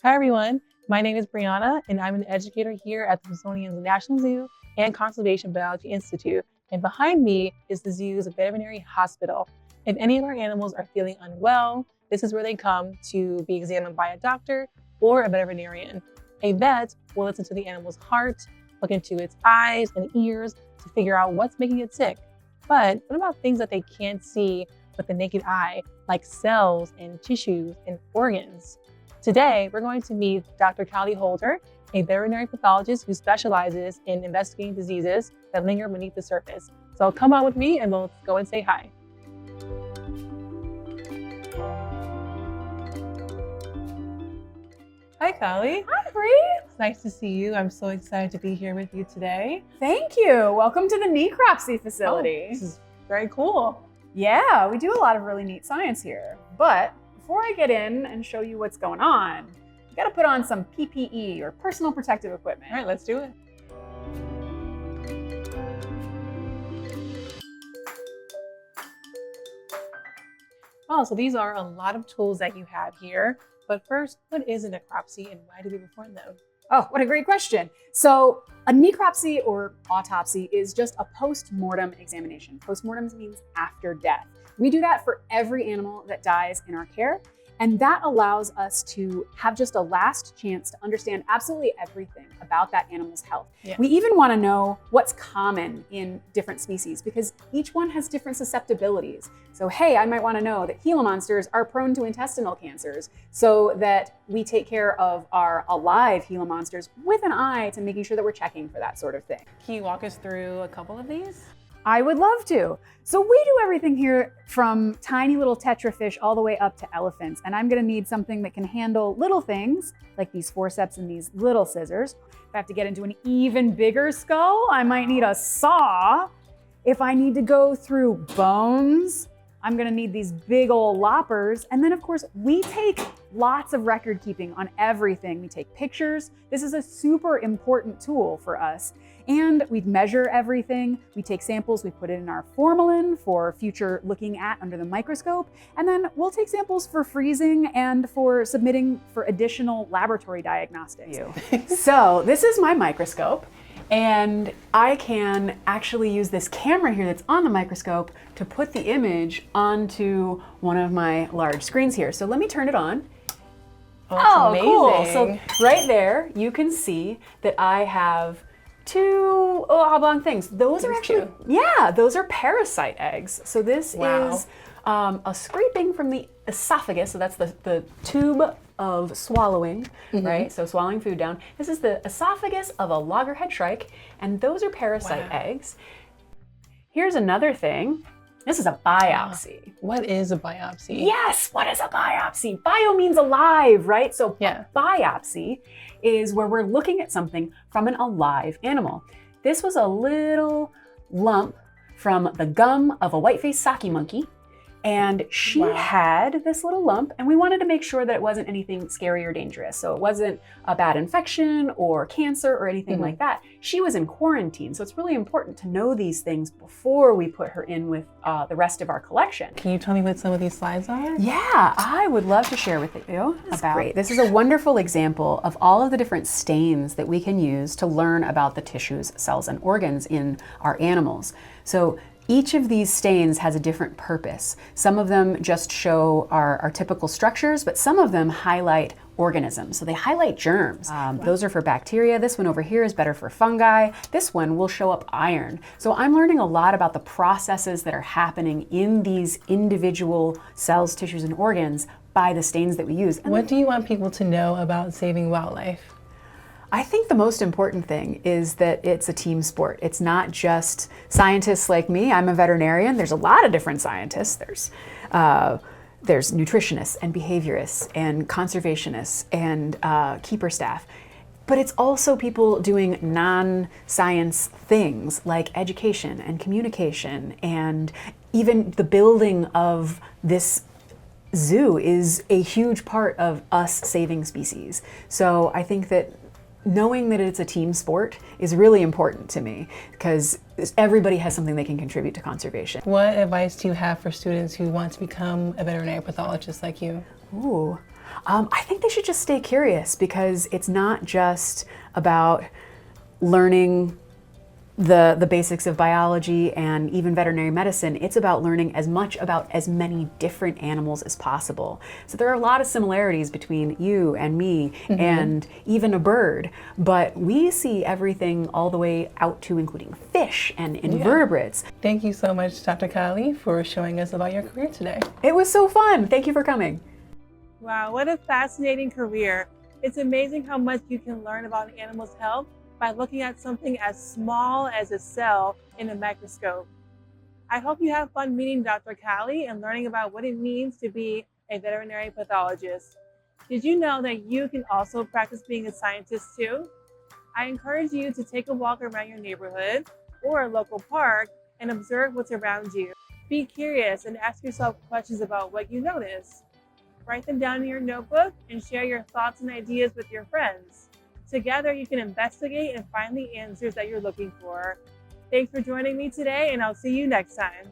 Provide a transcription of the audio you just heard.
Hi everyone, my name is Brianna and I'm an educator here at the Smithsonian's National Zoo and Conservation Biology Institute. And behind me is the zoo's veterinary hospital. If any of our animals are feeling unwell, this is where they come to be examined by a doctor or a veterinarian. A vet will listen to the animal's heart, look into its eyes and ears to figure out what's making it sick. But what about things that they can't see with the naked eye, like cells and tissues and organs? Today, we're going to meet Dr. Callie Holder, a veterinary pathologist who specializes in investigating diseases that linger beneath the surface. So come on with me and we'll go and say hi. Hi, Callie. Hi, Bree. It's nice to see you. I'm so excited to be here with you today. Thank you. Welcome to the necropsy facility. This is very cool. Yeah, we do a lot of really neat science here. But before I get in and show you what's going on, you gotta put on some PPE or personal protective equipment. All right, let's do it. Oh, so these are a lot of tools that you have here. But first, what is a necropsy and why do we perform them? Oh, what a great question. So a necropsy or autopsy is just a post-mortem examination. Post-mortem means after death. We do that for every animal that dies in our care. And that allows us to have just a last chance to understand absolutely everything about that animal's health. Yeah. We even want to know what's common in different species because each one has different susceptibilities. So, hey, I might want to know that Gila monsters are prone to intestinal cancers so that we take care of our alive Gila monsters with an eye to making sure that we're checking for that sort of thing. Can you walk us through a couple of these? I would love to. So we do everything here from tiny little tetrafish all the way up to elephants. And I'm gonna need something that can handle little things like these forceps and these little scissors. If I have to get into an even bigger skull, I might need a saw. If I need to go through bones, I'm gonna need these big old loppers. And then of course, we take lots of record keeping on everything. We take pictures. This is a super important tool for us. And we measure everything. We take samples, we put it in our formalin for future looking at under the microscope. And then we'll take samples for freezing and for submitting for additional laboratory diagnostics. So this is my microscope. And I can actually use this camera here that's on the microscope to put the image onto one of my large screens here. So let me turn it on. Oh, cool. So right there, you can see that I have two oblong things. Those are actually, those are parasite eggs. So this is a scraping from the esophagus. So that's the tube of swallowing, right? So swallowing food down. This is the esophagus of a loggerhead shrike, and those are parasite eggs. Here's another thing. This is a biopsy. What is a biopsy? Yes, what is a biopsy? Bio means alive, right? So a biopsy is where we're looking at something from an alive animal. This was a little lump from the gum of a white-faced saki monkey. And she had this little lump, and we wanted to make sure that it wasn't anything scary or dangerous. So it wasn't a bad infection or cancer or anything like that. She was in quarantine, so it's really important to know these things before we put her in with the rest of our collection. Can you tell me what some of these slides are? Yeah, I would love to share with you about it. This is a wonderful example of all of the different stains that we can use to learn about the tissues, cells, and organs in our animals. So each of these stains has a different purpose. Some of them just show our typical structures, but some of them highlight organisms. So they highlight germs. Those are for bacteria. This one over here is better for fungi. This one will show up iron. So I'm learning a lot about the processes that are happening in these individual cells, tissues, and organs by the stains that we use. And what do you want people to know about saving wildlife? I think the most important thing is that it's a team sport. It's not just scientists like me. I'm a veterinarian. There's a lot of different scientists. There's nutritionists and behaviorists and conservationists and keeper staff. But it's also people doing non-science things like education and communication, and even the building of this zoo is a huge part of us saving species. So I think that knowing that it's a team sport is really important to me because everybody has something they can contribute to conservation. What advice do you have for students who want to become a veterinary pathologist like you? Ooh. I think they should just stay curious, because it's not just about learning the basics of biology and even veterinary medicine. It's about learning as much about as many different animals as possible. So there are a lot of similarities between you and me and even a bird, but we see everything all the way out to including fish and invertebrates. Thank you so much, Dr. Kylie, for showing us about your career today. It was so fun. Thank you for coming. Wow, what a fascinating career. It's amazing how much you can learn about an animal's health by looking at something as small as a cell in a microscope. I hope you have fun meeting Dr. Kylie and learning about what it means to be a veterinary pathologist. Did you know that you can also practice being a scientist too? I encourage you to take a walk around your neighborhood or a local park and observe what's around you. Be curious and ask yourself questions about what you notice. Write them down in your notebook and share your thoughts and ideas with your friends. Together, you can investigate and find the answers that you're looking for. Thanks for joining me today, and I'll see you next time.